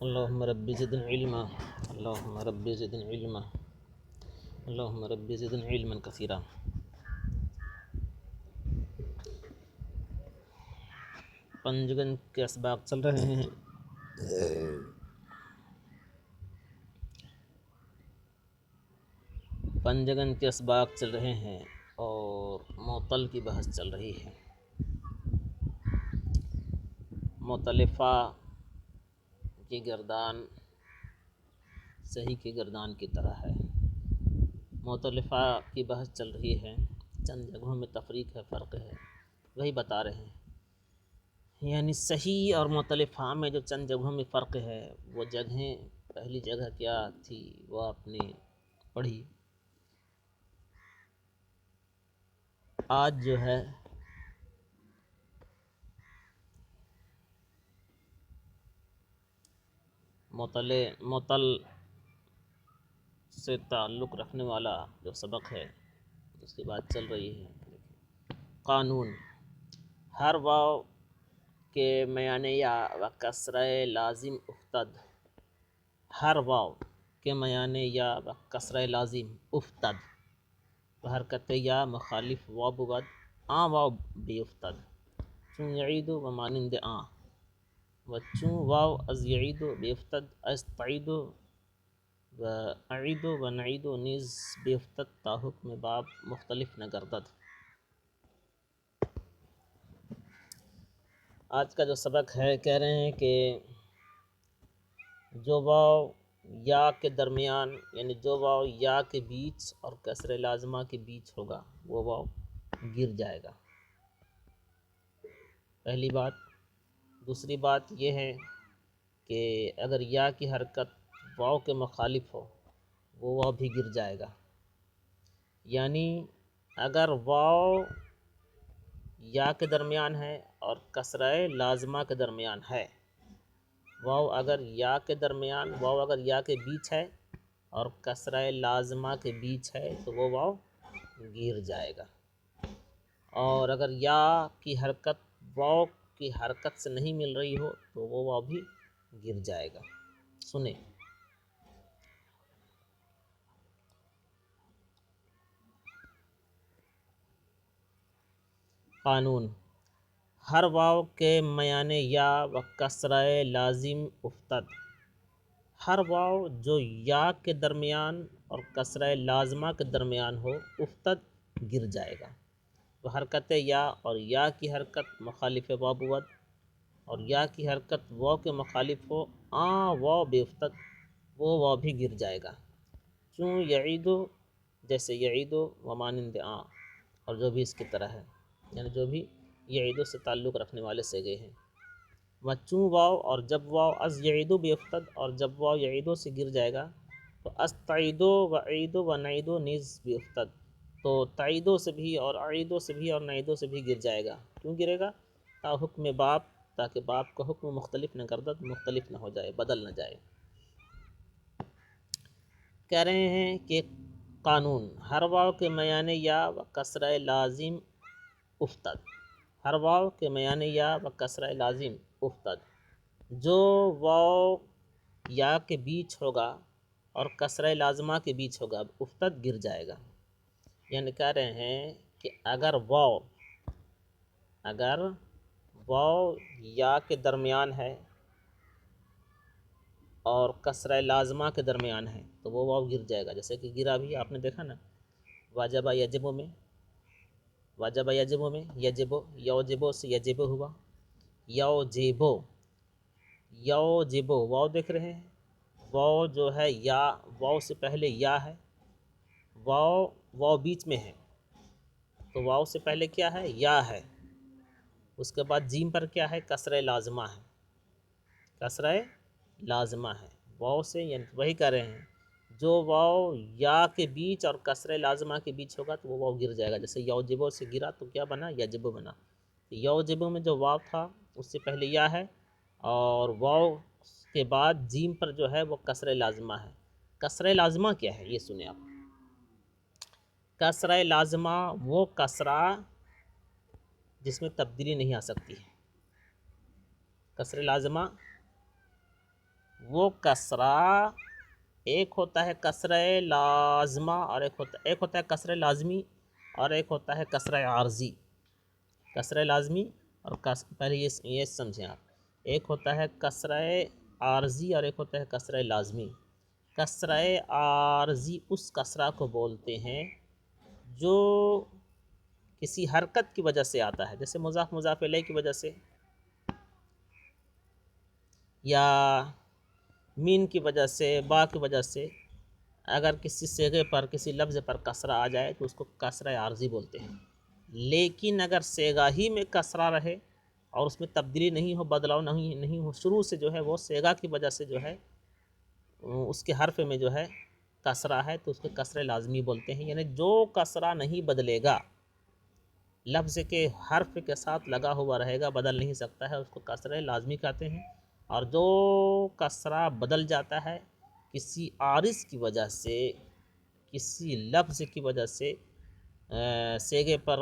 اللهم رب زدن علما اللهم رب زدن علما اللهم رب زدن علما كثيرا۔ پنجگن کے اسباق چل رہے ہیں۔ پنجگن کے اسباق چل رہے ہیں اور معطل کی بحث چل رہی ہے۔ مؤتلفہ کی گردان صحیح کی گردان کی طرح ہے۔ مؤتلفہ کی بحث چل رہی ہے، چند جگہوں میں تفریق ہے، فرق ہے، وہی بتا رہے ہیں۔ یعنی صحیح اور مؤتلفہ میں جو چند جگہوں میں فرق ہے، وہ جگہیں پہلی جگہ کیا تھی وہ آپ نے پڑھی۔ آج جو ہے معطل سے تعلق رکھنے والا جو سبق ہے اس کی بات چل رہی ہے۔ قانون: ہر واو کے میان یا و کسرہ لازم افتد۔ ہر واو کے میان یا و کسرہ لازم افتد بحرکت یا مخالف واو بود واو بھی افتد چون یعید و مانند و چون واو از یعید بھی افتد از تعید و اعید و نعید نیز بھی افتد تا حکم باب مختلف نہ گردد۔ آج کا جو سبق ہے، کہہ رہے ہیں کہ جو واو یا کے درمیان، یعنی جو واو یا کے بیچ اور کسر لازمہ کے بیچ ہوگا وہ واو گر جائے گا، پہلی بات۔ دوسری بات یہ ہے کہ اگر یا کی حرکت واو کے مخالف ہو وہ واو بھی گر جائے گا۔ یعنی اگر واو یا کے درمیان ہے اور کسرہ لازمہ کے درمیان ہے، واو اگر یا کے درمیان، واو اگر یا کے بیچ ہے اور کسرہ لازمہ کے بیچ ہے تو وہ واو گر جائے گا۔ اور اگر یا کی حرکت واو کی حرکت سے نہیں مل رہی ہو تو وہ واو بھی گر جائے گا۔ سنیں، قانون: ہر واو کے میان یا و کسرہ لازم افتد۔ ہر واو جو یا کے درمیان اور کسرہ لازمہ کے درمیان ہو افتد گر جائے گا۔ وہ حرکت یا اور یا کی حرکت مخالف واو بود اور یا کی حرکت واو کے مخالف ہو واو بے افتد، وہ واو بھی گر جائے گا۔ چون یعیدو، جیسے یعیدو و مانند اور جو بھی اس کی طرح ہے، یعنی جو بھی یعیدو سے تعلق رکھنے والے صیغے ہیں۔ و چون واو، اور جب واو از یعیدو بے افتد، اور جب واو یعیدو سے گر جائے گا تو از تعیدو و عیدو و نعیدو نیز بے افتد، تو تعیدو سے بھی اور عیدو سے بھی اور نعیدو سے بھی گر جائے گا۔ کیوں گرے گا؟ تا حکم باب، تاکہ باب کا حکم مختلف نہ گردد، مختلف نہ ہو جائے، بدل نہ جائے۔ کہہ رہے ہیں کہ قانون: ہر واو کے میان یا و کسرہ لازم افتد۔ ہر واو کے میان یا و کسرہ لازم افتد، جو واو یا کے بیچ ہوگا اور کسرہ لازمہ کے بیچ ہوگا افتد گر جائے گا۔ یعنی کہہ رہے ہیں کہ اگر واو یا کے درمیان ہے اور کسرہ لازمہ کے درمیان ہے تو وہ واو گر جائے گا، جیسے کہ گرا بھی آپ نے دیکھا نا، واجبہ یجبو میں، واجبہ یجبو میں یجبو، یوجبو سے یجبو ہوا، یوجبو، یوجبو، واو دیکھ رہے ہیں، واو جو ہے یا، واو سے پہلے یا ہے، واو بیچ میں ہے تو واو سے پہلے کیا ہے؟ یا ہے، اس کے بعد جیم پر کیا ہے؟ کسرہ لازمہ ہے، کسرہ لازمہ ہے واو سے، یعنی وہی کہہ رہے ہیں جو واو یا کے بیچ اور کسرہ لازمہ کے بیچ ہوگا تو وہ واو گر جائے گا۔ جیسے یوجبو سے گرا تو کیا بنا؟ یجبو بنا۔ یوجبو میں جو واو تھا اس سے پہلے یا ہے اور واو کے بعد جیم پر جو ہے وہ کسرہ لازمہ ہے۔ کسرہ لازمہ کیا ہے یہ سنیں آپ۔ کسرہ لازمہ وہ کسرہ جس میں تبدیلی نہیں آ سکتی ہے۔ کسرہ لازمہ وہ کسرہ ایک ہوتا ہے کسرہ لازمہ اور ایک ہوتا ہے کسرہ لازمی اور ایک ہوتا ہے کسرہ عارضی. کسرہ لازمی اور پہلے یہ سمجھیں آپ, ایک ہوتا ہے کسرہ عارضی اور ایک ہوتا ہے کسرہ لازمی. کسرہ عارضی اس کسرہ کو بولتے ہیں جو کسی حرکت کی وجہ سے آتا ہے, جیسے مضاف مضاف الیہ کی وجہ سے, یا مین کی وجہ سے, با کی وجہ سے. اگر کسی صیغے پر کسی لفظ پر کسرہ آ جائے تو اس کو کسرہ عارضی بولتے ہیں. لیکن اگر صیغہ ہی میں کسرہ رہے اور اس میں تبدیلی نہیں ہو, بدلاؤ نہیں ہو, شروع سے جو ہے وہ صیغہ کی وجہ سے جو ہے اس کے حرف میں جو ہے کسرہ ہے, تو اس کو کسرہ لازمی بولتے ہیں. یعنی جو کسرہ نہیں بدلے گا, لفظ کے حرف کے ساتھ لگا ہوا رہے گا, بدل نہیں سکتا ہے, اس کو کسرہ لازمی کہتے ہیں. اور جو کسرہ بدل جاتا ہے کسی عارض کی وجہ سے, کسی لفظ کی وجہ سے صیغے پر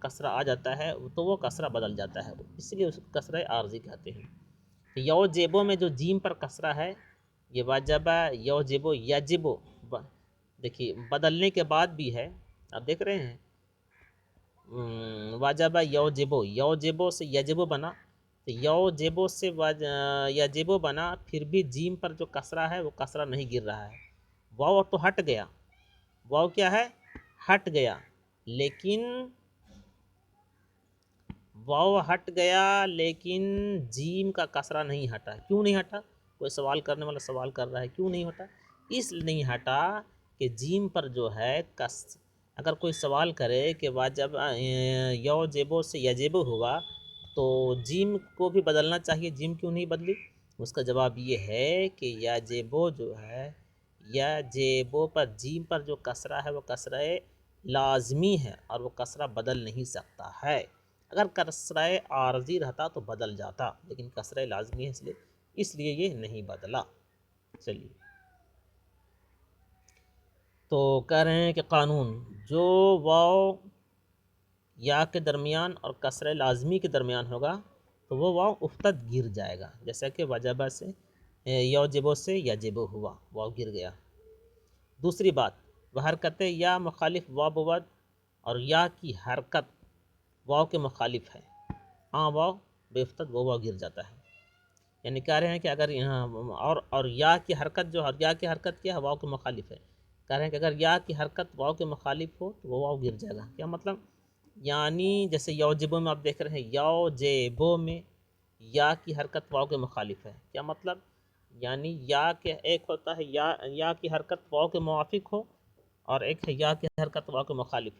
کسرہ آ جاتا ہے, تو وہ کسرہ بدل جاتا ہے, اس لیے اس کو کسرہ عارضی کہتے ہیں. یو جیبو میں جو جیم پر کسرہ ہے, یہ واجبہ یو جیبو یجبو, دیکھیے بدلنے کے بعد بھی ہے, آپ دیکھ رہے ہیں واجبہ یو جیبو سے یجبو بنا, تو یو جیبو سے یجبو بنا, پھر بھی جیم پر جو کسرہ ہے وہ کسرہ نہیں گر رہا ہے. واو تو ہٹ گیا, واو کیا ہے, ہٹ گیا, لیکن واو ہٹ گیا لیکن جیم کا کسرہ نہیں ہٹا. کیوں نہیں ہٹا؟ کوئی سوال کرنے والا سوال کر رہا ہے کیوں نہیں ہٹا. اس لیے نہیں ہٹا کہ جیم پر جو ہے اگر کوئی سوال کرے کہ واجب یو جیبو سے یجبو ہوا تو جیم کو بھی بدلنا چاہیے, جیم کیوں نہیں بدلی؟ اس کا جواب یہ ہے کہ یجبو جو ہے, یا جیبو پر جیم پر جو کسرہ ہے وہ کسرہ لازمی ہے اور وہ کسرہ بدل نہیں سکتا ہے. اگر کسرہ عارضی رہتا تو بدل جاتا, لیکن کسرہ لازمی ہے اس لیے یہ نہیں بدلا. چلیے, تو کہہ رہے ہیں کہ قانون جو واو یا کے درمیان اور کسرہ لازمی کے درمیان ہوگا تو وہ واو افتد گر جائے گا, جیسا کہ وجبہ سے یو جبو سے یجبو ہوا, واو گر گیا. دوسری بات, وہ حرکت یا مخالف واو بود اور یا کی حرکت واو کے مخالف ہے, واو بے افتد وہ واو گر جاتا ہے. یعنی کہہ رہے ہیں کہ اگر یہاں اور یا کی حرکت جو, اور یا کی حرکت کیا ہے, واو کے مخالف ہے. کہہ رہے ہیں کہ اگر یا کی حرکت واو کے مخالف ہو تو وہ واو گر جائے گا. کیا مطلب؟ یعنی جیسے یو جبو میں آپ دیکھ رہے ہیں, یو جیبو میں یا کی حرکت واو کے مخالف ہے. کیا مطلب؟ یعنی یا کے ایک ہوتا ہے یا کی حرکت واو کے موافق ہو, اور ایک ہے یا کی حرکت واو کے مخالف.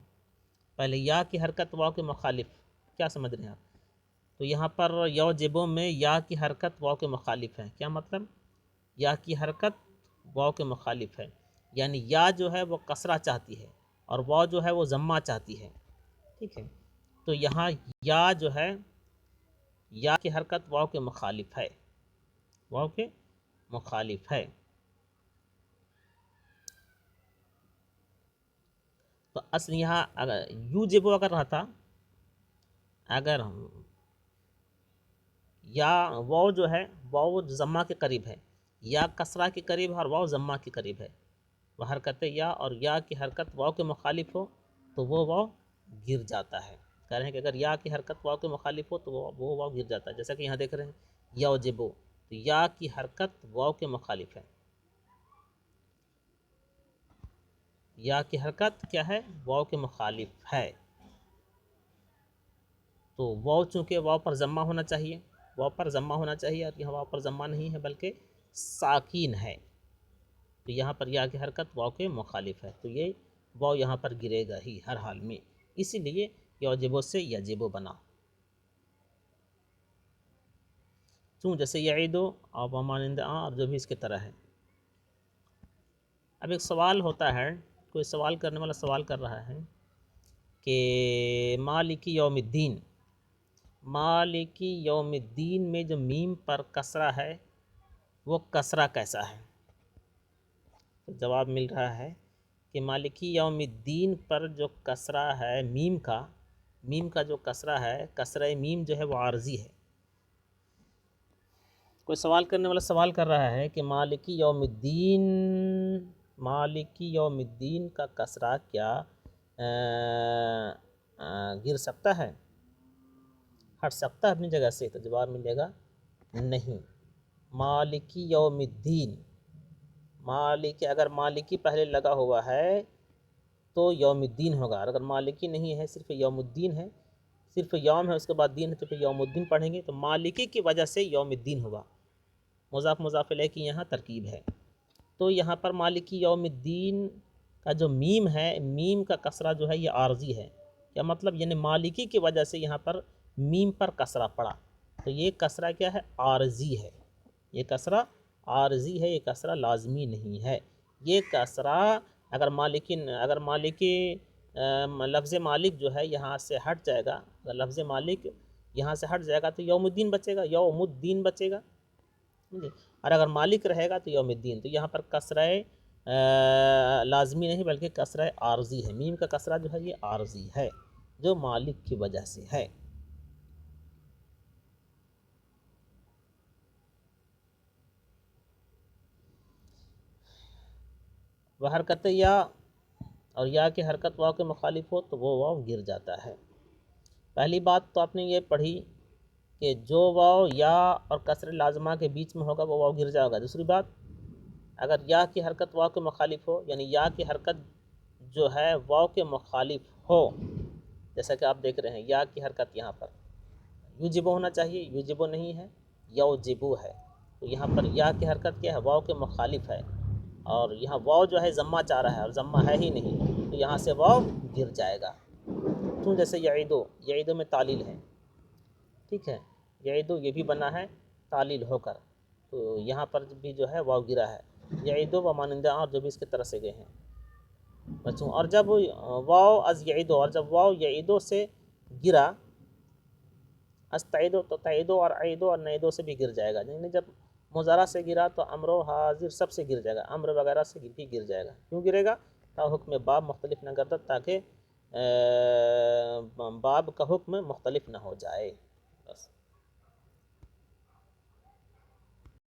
پہلے یا کی حرکت واو کے مخالف, کیا سمجھ رہے ہیں آپ؟ تو یہاں پر یو جبو میں یا کی حرکت واو کے مخالف ہے. کیا مطلب؟ یا کی حرکت واو کے مخالف ہے, یعنی یا جو ہے وہ کسرہ چاہتی ہے اور واو جو ہے وہ ضمہ چاہتی ہے. ٹھیک ہے, تو یہاں یا جو ہے یا کی حرکت واو کے مخالف ہے, واو کے مخالف ہے. تو اصل یہاں اگر یو جبو اگر رہتا, اگر یا واو جو ہے واو ضمہ کے قریب ہے, یا کسرہ کے قریب ہے اور واو ضمہ کے قریب ہے, وہ حرکت یا اور یا کی حرکت واو کے مخالف ہو تو وہ واو گر جاتا ہے. کہہ رہے ہیں کہ اگر یا کی حرکت واو کے مخالف ہو تو وہ واو گر جاتا ہے. جیسا کہ یہاں دیکھ رہے ہیں یو جبو, تو یا کی حرکت واو کے مخالف ہے, یا کی حرکت کیا ہے, واو کے مخالف ہے. تو واو چونکہ واو پر ضمہ ہونا چاہیے, واو پر ضمہ ہونا چاہیے, اور یہاں واو پر ضمہ نہیں ہے بلکہ ساکین ہے, تو یہاں پر یا کی حرکت واو کے مخالف ہے, تو یہ واو یہاں پر گرے گا ہی ہر حال میں, اسی لیے یو جبو سے یجبو بنا. چون جیسے یعیدو اور مانند اور جو بھی اس کے طرح ہے. اب ایک سوال ہوتا ہے, کوئی سوال کرنے والا سوال کر رہا ہے کہ مالکی یوم الدین, مالکی یوم الدین میں جو میم پر کسرہ ہے وہ کسرہ کیسا ہے؟ تو جواب مل رہا ہے کہ مالکی یوم الدین پر جو کسرہ ہے میم کا جو کسرہ ہے, کسرہ میم جو ہے وہ عارضی ہے. کوئی سوال کرنے والا سوال کر رہا ہے کہ مالکی یوم الدین، مالکی یوم الدین کا کسرہ کیا گر سکتا ہے، ہٹ سکتا ہے اپنی جگہ سے؟ تو جواب ملے گا نہیں۔ مالکی یوم الدین، مالکی اگر مالکی پہلے لگا ہوا ہے تو یوم الدین ہوگا، اگر مالکی نہیں ہے صرف یوم الدین ہے، صرف یوم ہے اس کے بعد دین ہے تو پھر یوم الدین پڑھیں گے، تو مالکی کی وجہ سے یوم الدین ہوگا۔ مضاف مضاف الیہ کی یہاں ترکیب ہے، تو یہاں پر مالکی یوم الدین کا جو میم ہے، میم کا کسرہ جو ہے یہ عارضی ہے۔ کیا مطلب؟ یعنی مالکی کی وجہ سے یہاں پر میم پر کسرہ پڑا، تو یہ کسرہ کیا ہے؟ عارضی ہے، یہ کسرہ عارضی ہے، یہ کسرہ لازمی نہیں ہے۔ یہ کسرہ اگر مالکی لفظ مالک جو ہے یہاں سے ہٹ جائے گا، اگر لفظ مالک یہاں سے ہٹ جائے گا تو یوم الدین بچے گا، یوم الدین بچے گا، اور اگر مالک رہے گا تو یوم الدین۔ تو یہاں پر کسرہ لازمی نہیں بلکہ کسرہ عارضی ہے، میم کا کسرہ جو ہے یہ عارضی ہے جو مالک کی وجہ سے ہے۔ وہ حرکت یا اور یا کی حرکت واو کے مخالف ہو تو وہ واو گر جاتا ہے۔ پہلی بات تو آپ نے یہ پڑھی کہ جو واو یا اور کسر لازمہ کے بیچ میں ہوگا وہ واو گر جائے گا۔ دوسری بات، اگر یا کی حرکت واو کے مخالف ہو، یعنی یا کی حرکت جو ہے واو کے مخالف ہو، جیسا کہ آپ دیکھ رہے ہیں یا کی حرکت یہاں پر یوجبو ہونا چاہیے، یوجبو نہیں ہے، یوجبو ہے، تو یہاں پر یا کی حرکت کیا ہے؟ واو کے مخالف ہے، اور یہاں واو جو ہے ضمہ چاہ رہا ہے اور ضمہ ہے ہی نہیں، تو یہاں سے واو گر جائے گا۔ کیوں؟ جیسے یعیدو، یعیدو میں تعلیل ہے، ٹھیک ہے، یعیدو یہ بھی بنا ہے تعلیل ہو کر، تو یہاں پر بھی جو ہے واو گرا ہے، یعیدو و مانندہ اور جو بھی اس کے طرح سے گئے ہیں بچوں۔ اور جب واو از یعیدو، اور جب واو یعیدو سے گرا، استعیدو تو تعیدو اور عیدو اور نیدو سے بھی گر جائے گا، یعنی جب مضارع سے گرا تو امر و حاضر سب سے گر جائے گا، امر وغیرہ سے بھی گر جائے گا۔ کیوں گرے گا؟ تا حکم باب مختلف نہ گردد، تاکہ باب کا حکم مختلف نہ ہو جائے۔